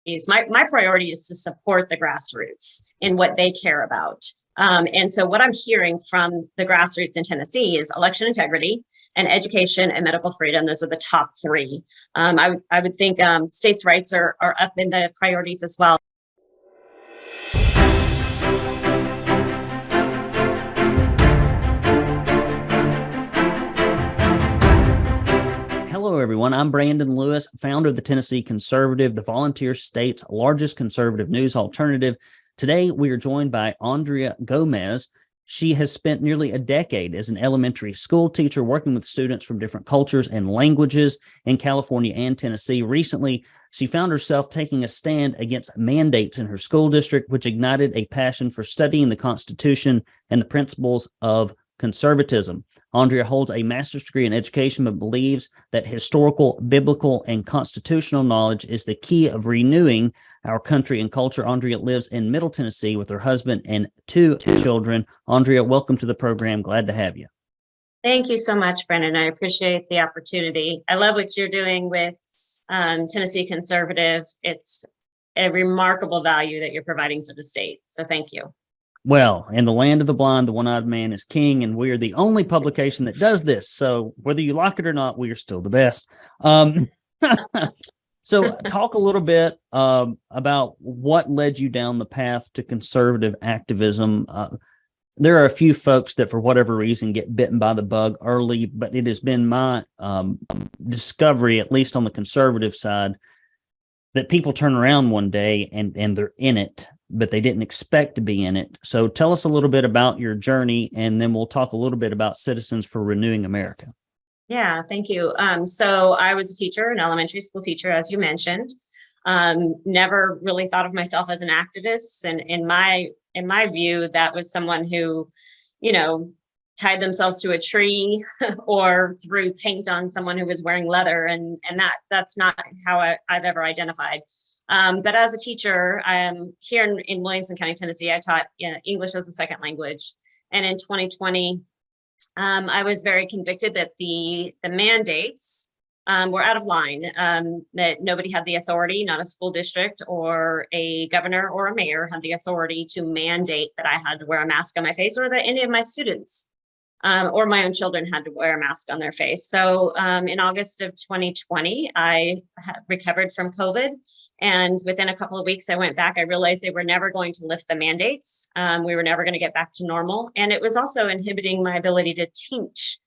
My priority is to support the grassroots in what they care about. And so what I'm hearing from the grassroots in Tennessee is election integrity and education and medical freedom. Those are the top three. I would think states' rights are up in the priorities as well. Hello, everyone. I'm Brandon Lewis, founder of the Tennessee Conservative, the volunteer state's largest conservative news alternative. Today, we are joined by Aundrea Gomez. She has spent nearly a decade as an elementary school teacher working with students from different cultures and languages in California and Tennessee. Recently, she found herself taking a stand against mandates in her school district, which ignited a passion for studying the Constitution and the principles of conservatism. Aundrea holds a master's degree in education, but believes that historical, biblical, and constitutional knowledge is the key of renewing our country and culture. Aundrea lives in Middle Tennessee with her husband and two children. Aundrea, welcome to the program. Glad to have you. Thank you so much, Brennan. I appreciate the opportunity. I love what you're doing with Tennessee Conservative. It's a remarkable value that you're providing for the state. So thank you. Well, in the land of the blind, the one-eyed man is king, and we are the only publication that does this. So whether you like it or not, we are still the best. So talk a little bit about what led you down the path to conservative activism. There are a few folks that, for whatever reason, get bitten by the bug early, but it has been my discovery, at least on the conservative side, that people turn around one day and they're in it, but they didn't expect to be in it. So tell us a little bit about your journey, and then we'll talk a little bit about Citizens for Renewing America. Yeah, thank you. So I was a teacher, an elementary school teacher, as you mentioned. Never really thought of myself as an activist. And in my view, that was someone who, tied themselves to a tree or threw paint on someone who was wearing leather. And that's not how I've ever identified. But as a teacher, here in Williamson County, Tennessee, I taught English as a second language. And in 2020, I was very convicted that the mandates were out of line, that nobody had the authority, not a school district or a governor or a mayor had the authority to mandate that I had to wear a mask on my face, or that any of my students or my own children had to wear a mask on their face. So in August of 2020, I recovered from COVID. And within a couple of weeks, I went back. I realized they were never going to lift the mandates. We were never going to get back to normal. And it was also inhibiting my ability to teach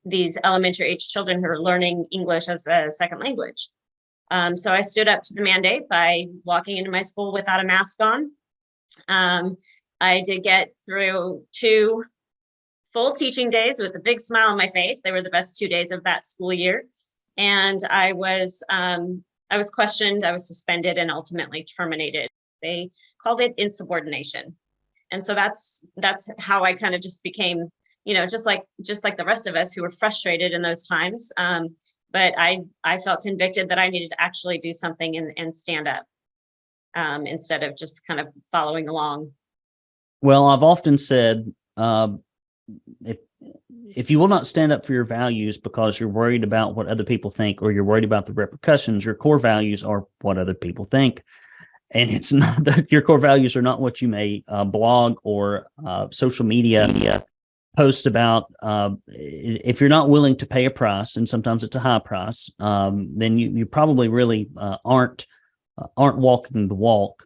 these elementary age children who are learning English as a second language. So I stood up to the mandate by walking into my school without a mask on. I did get through 2 full teaching days with a big smile on my face. They were the best 2 days of that school year. And I was questioned, I was suspended, and ultimately terminated. They called it insubordination. And so that's how I kind of just became, just like the rest of us who were frustrated in those times. But I felt convicted that I needed to actually do something and stand up instead of just kind of following along. Well, I've often said, if you will not stand up for your values because you're worried about what other people think, or you're worried about the repercussions, your core values are what other people think. And it's not that your core values are not what you may blog or social media post about. If you're not willing to pay a price, and sometimes it's a high price, then you probably really aren't walking the walk.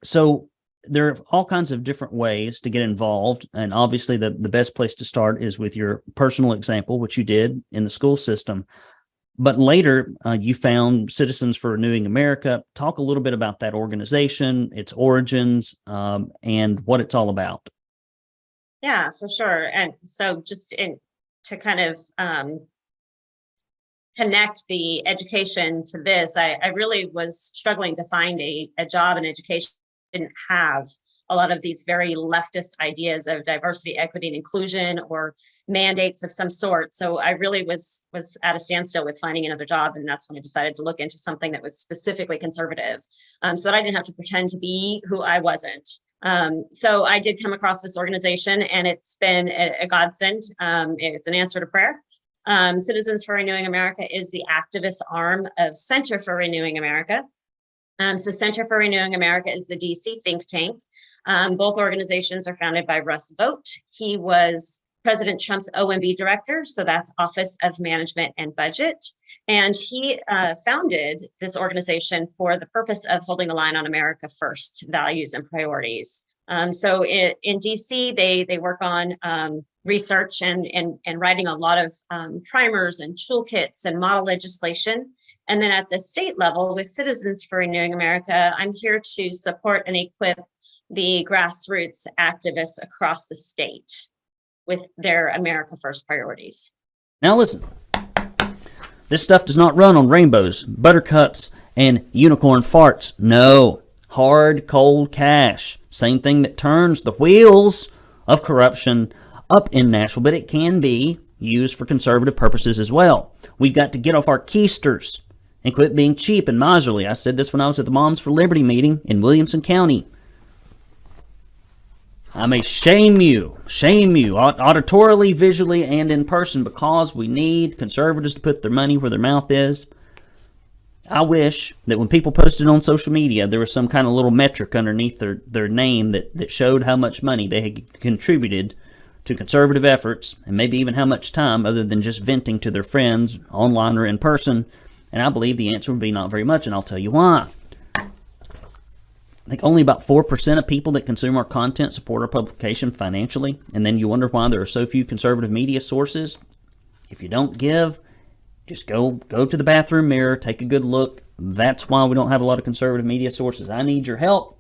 So there are all kinds of different ways to get involved. And obviously the best place to start is with your personal example, which you did in the school system. But later you found Citizens for Renewing America. Talk a little bit about that organization, its origins, and what it's all about. Yeah, for sure. And so just to kind of connect the education to this, I really was struggling to find a job in education. Didn't have a lot of these very leftist ideas of diversity, equity, and inclusion, or mandates of some sort. So I really was at a standstill with finding another job. And that's when I decided to look into something that was specifically conservative, so that I didn't have to pretend to be who I wasn't. So I did come across this organization, and it's been a godsend. It's an answer to prayer. Citizens for Renewing America is the activist arm of Center for Renewing America. So Center for Renewing America is the DC think tank. Both organizations are founded by Russ Vogt. He was President Trump's OMB director, so that's Office of Management and Budget. And he founded this organization for the purpose of holding the line on America first values and priorities. So in DC, they work on research and writing a lot of primers and toolkits and model legislation. And then at the state level with Citizens for Renewing America, I'm here to support and equip the grassroots activists across the state with their America First priorities. Now listen, this stuff does not run on rainbows, buttercups, and unicorn farts. No, hard, cold cash. Same thing that turns the wheels of corruption up in Nashville, but it can be used for conservative purposes as well. We've got to get off our keisters and quit being cheap and miserly. I said this when I was at the Moms for Liberty meeting in Williamson County. I may shame you auditorily, visually, and in person, because we need conservatives to put their money where their mouth is. I wish that when people posted on social media, there was some kind of little metric underneath their name that showed how much money they had contributed to conservative efforts, and maybe even how much time, other than just venting to their friends online or in person. And I believe the answer would be not very much, and I'll tell you why. I think only about 4% of people that consume our content support our publication financially, and then you wonder why there are so few conservative media sources. If you don't give, just go to the bathroom mirror, take a good look. That's why we don't have a lot of conservative media sources. I need your help,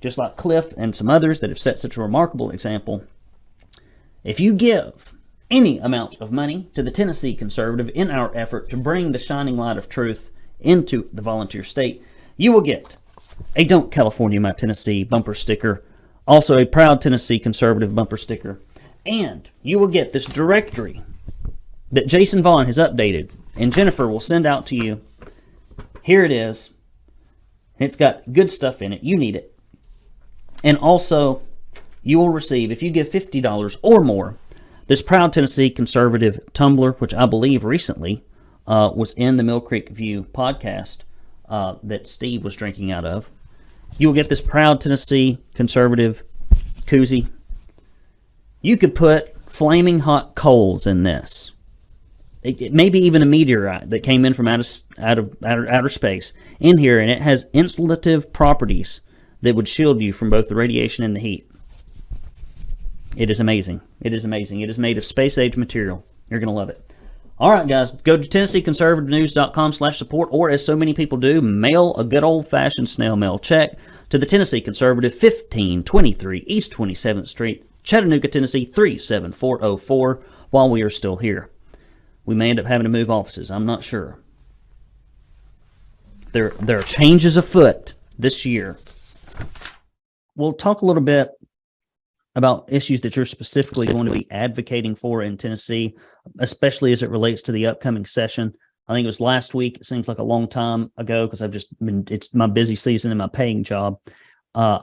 just like Cliff and some others that have set such a remarkable example. If you give any amount of money to the Tennessee Conservative in our effort to bring the shining light of truth into the volunteer state, you will get a Don't California My Tennessee bumper sticker, also a Proud Tennessee Conservative bumper sticker, and you will get this directory that Jason Vaughn has updated, and Jennifer will send out to you. Here it is. It's got good stuff in it. You need it. And also, you will receive, if you give $50 or more, this Proud Tennessee Conservative tumbler, which I believe recently was in the Mill Creek View podcast that Steve was drinking out of. You will get this Proud Tennessee Conservative koozie. You could put flaming hot coals in this. Maybe even a meteorite that came in from outer space in here, and it has insulative properties that would shield you from both the radiation and the heat. It is amazing. It is amazing. It is made of space-age material. You're going to love it. All right, guys, go to TennesseeConservativeNews.com/support, or as so many people do, mail a good old-fashioned snail mail check to the Tennessee Conservative, 1523 East 27th Street, Chattanooga, Tennessee, 37404, while we are still here. We may end up having to move offices. I'm not sure. There are changes afoot this year. We'll talk a little bit about issues that you're specifically going to be advocating for in Tennessee, especially as it relates to the upcoming session. I think it was last week. It seems like a long time ago because I've just been, it's my busy season and my paying job. I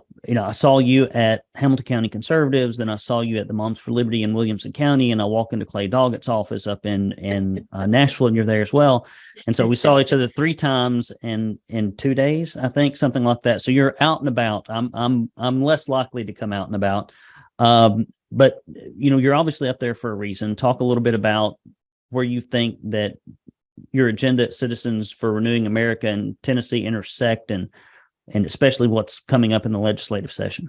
saw you at Hamilton County Conservatives, then I saw you at the Moms for Liberty in Williamson County, and I walk into Clay Doggett's office up in Nashville, and you're there as well. And so we saw each other 3 times in 2 days, I think, something like that. So you're out and about. I'm less likely to come out and about. But you're obviously up there for a reason. Talk a little bit about where you think that your agenda at Citizens for Renewing America and Tennessee intersect, and especially what's coming up in the legislative session.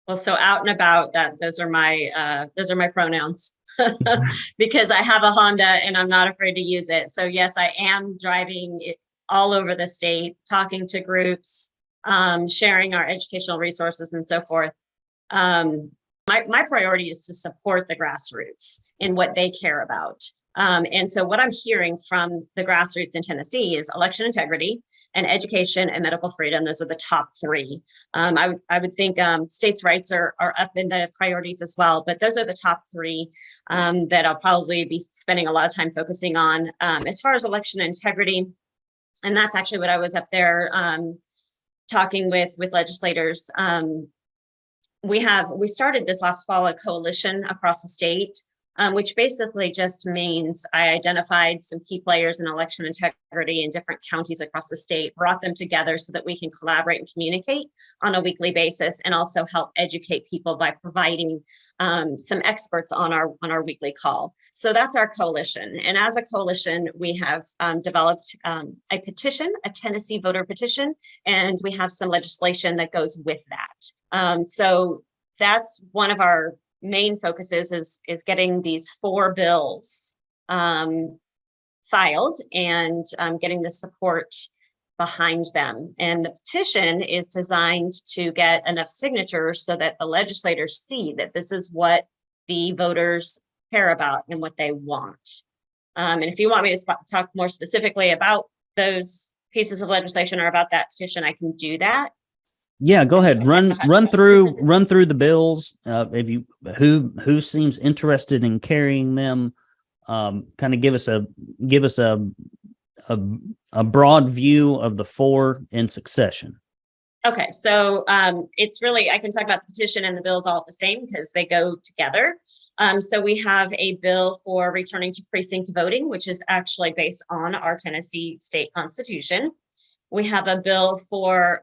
Well, so out and about, those are my pronouns because I have a Honda and I'm not afraid to use it. So yes, I am driving it all over the state, talking to groups, sharing our educational resources and so forth. My priority is to support the grassroots in what they care about. And so what I'm hearing from the grassroots in Tennessee is election integrity and education and medical freedom. Those are the top 3. I would think states' rights are up in the priorities as well, but those are the top 3 that I'll probably be spending a lot of time focusing on. As far as election integrity, and that's actually what I was up there talking with legislators. We started this last fall a coalition across the state which basically just means I identified some key players in election integrity in different counties across the state, brought them together so that we can collaborate and communicate on a weekly basis, and also help educate people by providing some experts on our weekly call. So that's our coalition. And as a coalition, we have developed a petition, a Tennessee voter petition, and we have some legislation that goes with that. So that's one of our main focuses is getting these 4 bills filed and getting the support behind them. And the petition is designed to get enough signatures so that the legislators see that this is what the voters care about and what they want. And if you want me to talk more specifically about those pieces of legislation or about that petition, I can do that. Yeah, go ahead. Run through the bills. If you who seems interested in carrying them, kind of give us a broad view of the 4 in succession. Okay, so it's really, I can talk about the petition and the bills all the same because they go together. So we have a bill for returning to precinct voting, which is actually based on our Tennessee state constitution. We have a bill for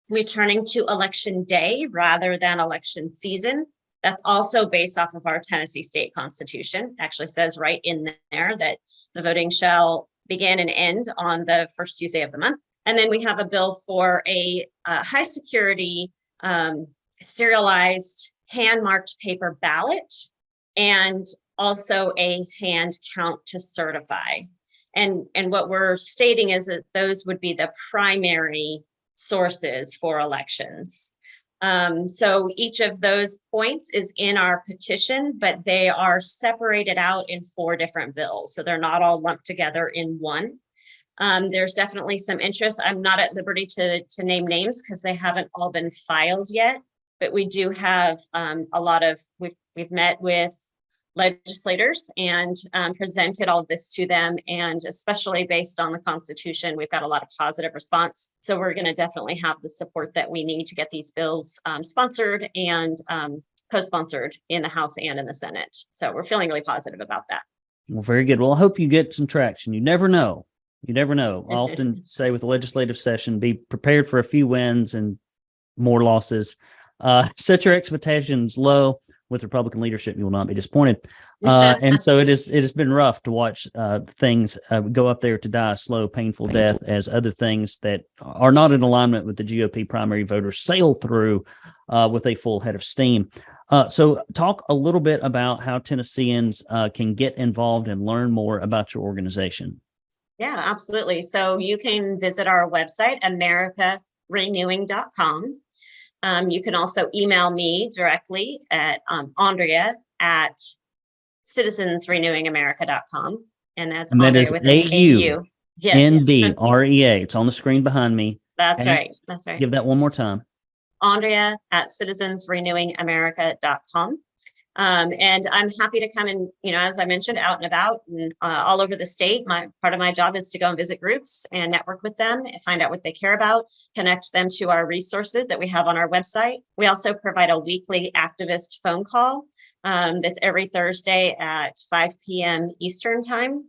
returning to election day rather than election season. That's also based off of our Tennessee state constitution. Actually says right in there that the voting shall begin and end on the first Tuesday of the month. And then we have a bill for a high security serialized hand marked paper ballot, and also a hand count to certify. And what we're stating is that those would be the primary sources for elections. So each of those points is in our petition, but they are separated out in 4 different bills. So they're not all lumped together in one. There's definitely some interest. I'm not at liberty to name names because they haven't all been filed yet, but we do have a lot of, we've met with legislators and presented all of this to them, and especially based on the Constitution, we've got a lot of positive response. So we're going to definitely have the support that we need to get these bills sponsored and co-sponsored in the House and in the Senate. So we're feeling really positive about that. Well, very good. Well, I hope you get some traction. You never know. You never know. I often say with the legislative session, be prepared for a few wins and more losses. Set your expectations low. With Republican leadership, you will not be disappointed. And so it has been rough to watch things go up there to die a slow, painful death as other things that are not in alignment with the GOP primary voters sail through with a full head of steam. So talk a little bit about how Tennesseans can get involved and learn more about your organization. Yeah, absolutely. So you can visit our website, americarenewing.com. You can also email me directly at Aundrea at citizensrenewingamerica.com. And that's that is AU. Yes. NDREA. It's on the screen behind me. That's right. That's right. Give that one more time. Aundrea at citizensrenewingamerica.com. And I'm happy to come and, as I mentioned, out and about and all over the state. Part of my job is to go and visit groups and network with them and find out what they care about, connect them to our resources that we have on our website. We also provide a weekly activist phone call that's every Thursday at 5 p.m. Eastern time.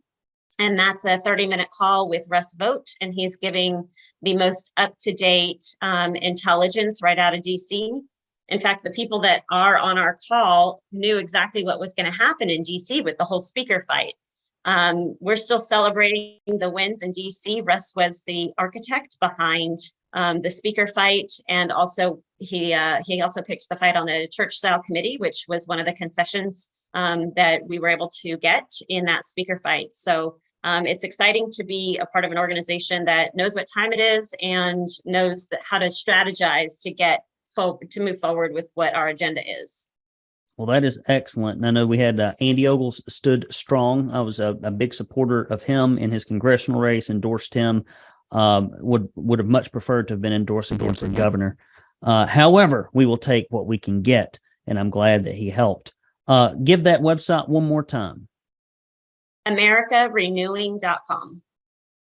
And that's a 30-minute call with Russ Vogt, and he's giving the most up-to-date intelligence right out of DC. In fact, the people that are on our call knew exactly what was going to happen in DC with the whole speaker fight. We're still celebrating the wins in DC. Russ was the architect behind the speaker fight, and also he also picked the fight on the church style committee, which was one of the concessions that we were able to get in that speaker fight. So it's exciting to be a part of an organization that knows what time it is and knows how to strategize to move forward with what our agenda is. Well, that is excellent. And I know we had Andy Ogles stood strong. I was a big supporter of him in his congressional race, endorsed him, would have much preferred to have been endorsing him for governor. However, we will take what we can get, and I'm glad that he helped. Give that website one more time. AmericaRenewing.com.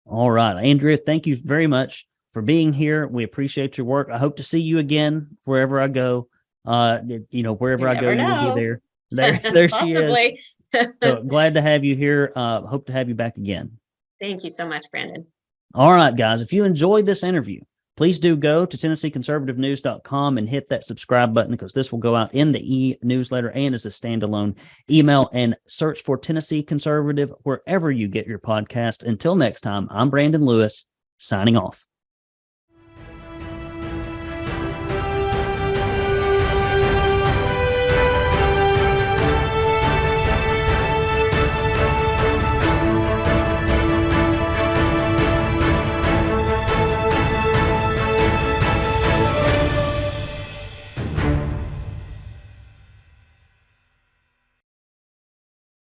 All right. Aundrea, thank you very much for being here. We appreciate your work. I hope to see you again wherever I go. Wherever I go, you will be there. There she is. Possibly. So glad to have you here. Hope to have you back again. Thank you so much, Brandon. All right, guys. If you enjoyed this interview, please do go to TennesseeConservativeNews.com and hit that subscribe button, because this will go out in the e-newsletter and as a standalone email, and search for Tennessee Conservative wherever you get your podcast. Until next time, I'm Brandon Lewis, signing off.